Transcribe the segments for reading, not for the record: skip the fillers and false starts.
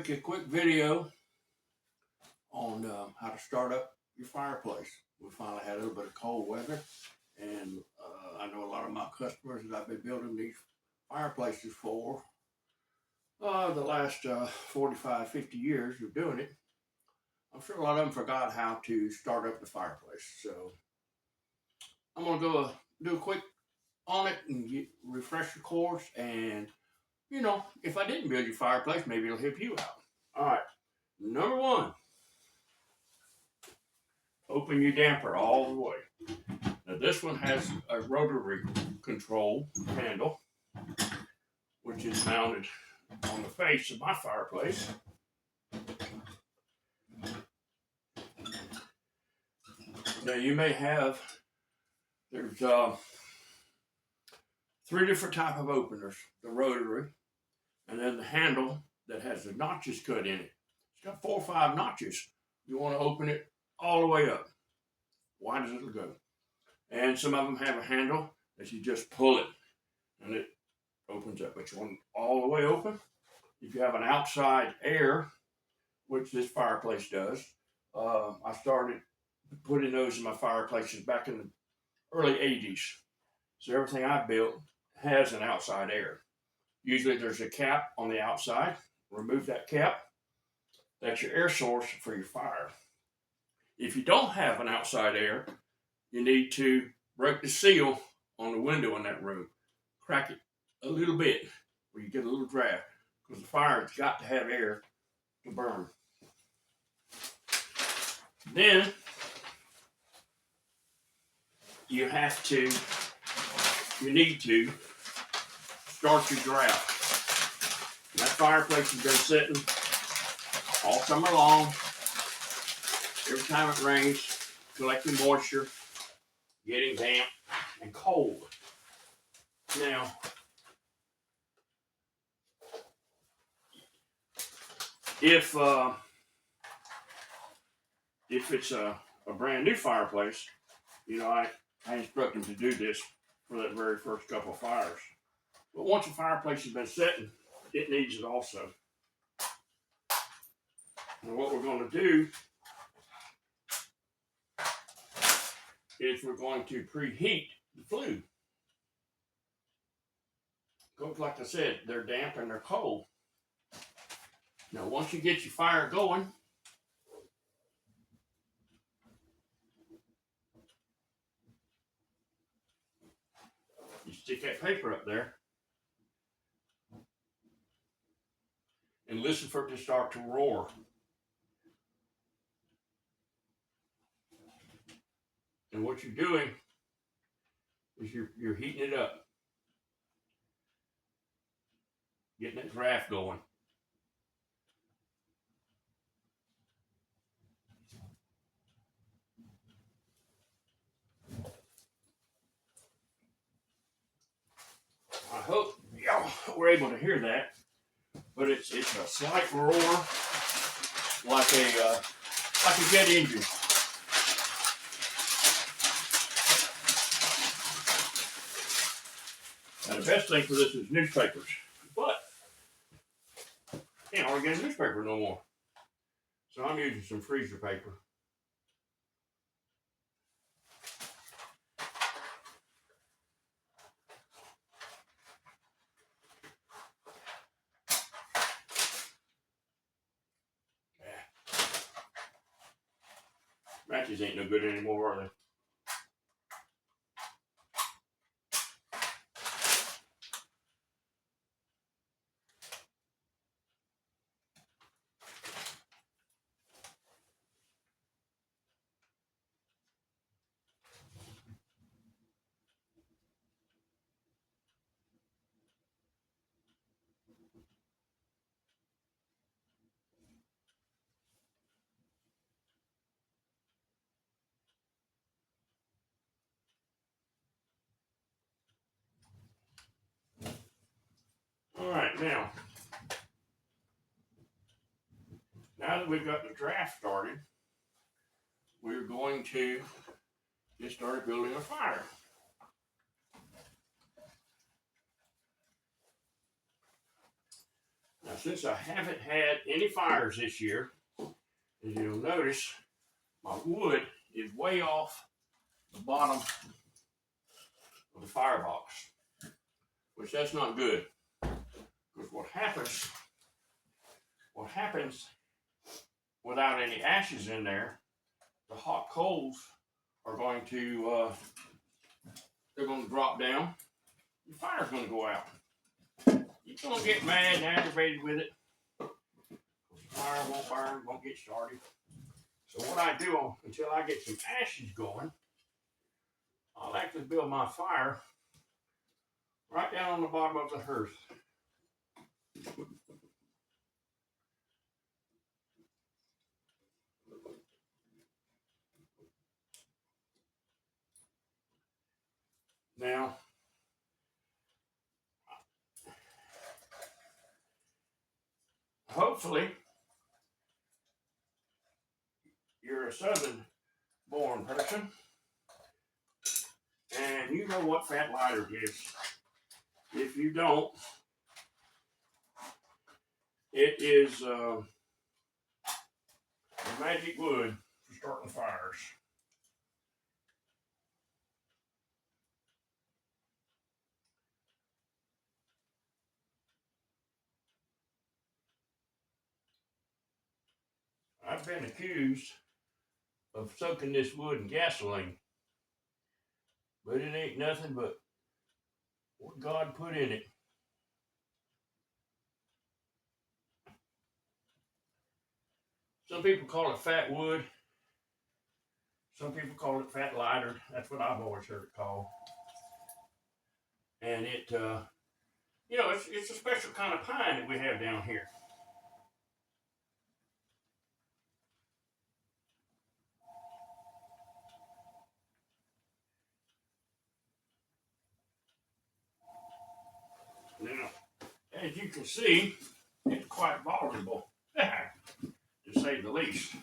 make a quick video on how to start up your fireplace. We finally had a little bit of cold weather, and I know a lot of my customers that I've been building these fireplaces for the last 45, 50 years of doing it. I'm sure a lot of them forgot how to start up the fireplace. So I'm going to go do a quick on it and refresh your course. And, if I didn't build your fireplace, maybe it'll help you out. All right. Number one, open your damper all the way. Now this one has a rotary control handle, which is mounted on the face of my fireplace. Now you may have, there's 3 different type of openers. The rotary, and then the handle that has the notches cut in it. It's got 4 or 5 notches. You want to open it all the way up. Wide as it'll go. And some of them have a handle that you just pull it and it opens up. But you want it all the way open. If you have an outside air, which this fireplace does, I started putting those in my fireplaces back in the early 80s. So everything I built has an outside air. Usually there's a cap on the outside. Remove that cap. That's your air source for your fire. If you don't have an outside air, you need to break the seal on the window in that room. Crack it a little bit where you get a little draft, because the fire has got to have air to burn. Then you need to start your draft. That fireplace has been sitting all summer long. Every time it rains, collecting moisture, getting damp and cold. Now, if it's a brand new fireplace, I instruct them to do this for that very first couple of fires. But once a fireplace has been setting, it needs it also. And what we're going to do is we're going to preheat the flue. Because like I said, they're damp and they're cold. Now once you get your fire going, you stick that paper up there and listen for it to start to roar. And what you're doing is you're heating it up. Getting that draft going. I hope y'all were able to hear that, but it's a slight roar, like a jet engine. Now the best thing for this is newspapers, but can't hardly get a newspaper no more. So I'm using some freezer paper. Matches ain't no good anymore, are they? All right, now that we've got the draft started, we're going to get started building a fire. Now, since I haven't had any fires this year, as you'll notice, my wood is way off the bottom of the firebox, which that's not good. Because what happens without any ashes in there, the hot coals are going to, they're going to drop down. Your fire's going to go out. You're going to get mad and aggravated with it. The fire won't burn, won't get started. So what I do until I get some ashes going, I'll actually build my fire right down on the bottom of the hearth. Now, hopefully, you're a southern born person and you know what fat lighter is. If you don't, it is a magic wood for starting fires. I've been accused of soaking this wood in gasoline, but it ain't nothing but what God put in it. Some people call it fat wood. Some people call it fat lighter. That's what I've always heard it called. And it, you know, it's a special kind of pine that we have down here. Now, as you can see, it's quite vulnerable, to say the least.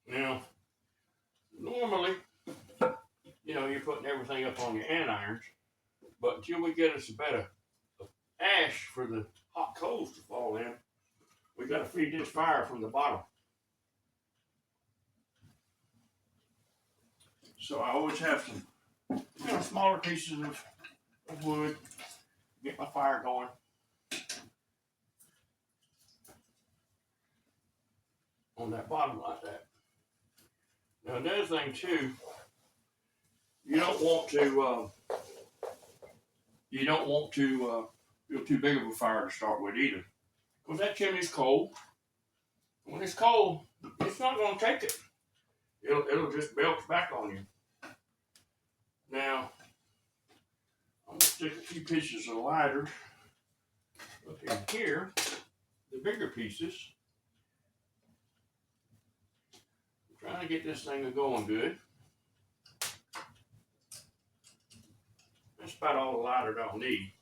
Now, normally, you know, you're putting everything up on your andirons, but until we get us a bed of ash for the hot coals to fall in, we got to feed this fire from the bottom. So I always have some, you know, smaller pieces of wood to get my fire going. On that bottom like that. Now another thing too, you don't want to build too big of a fire to start with either, because that chimney's cold. When it's cold, it's not going to take it. It'll just belch back on you. Now, I'm going to stick a few pieces of lighter up in here, the bigger pieces. I'm trying to get this thing going good. That's about all the lighter I'll need.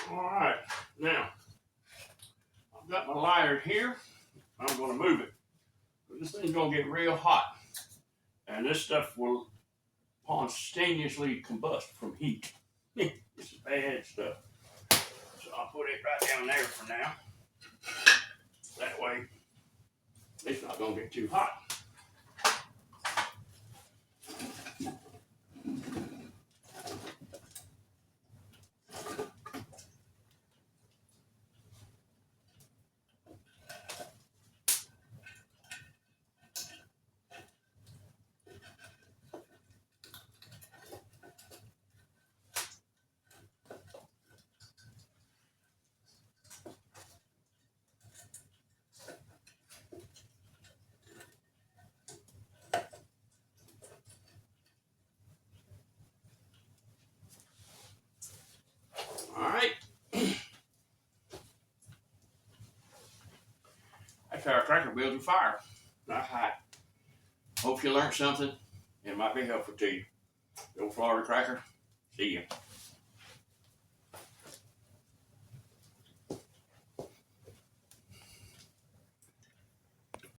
All right, now I've got my lighter here. I'm going to move it. This thing's going to get real hot, and this stuff will spontaneously combust from heat. This is bad stuff. So I'll put it right down there for now. That way, it's not going to get too hot. All right. That's how a cracker builds a fire. Not hot. Hope you learned something. It might be helpful to you. The old Florida Cracker. See ya.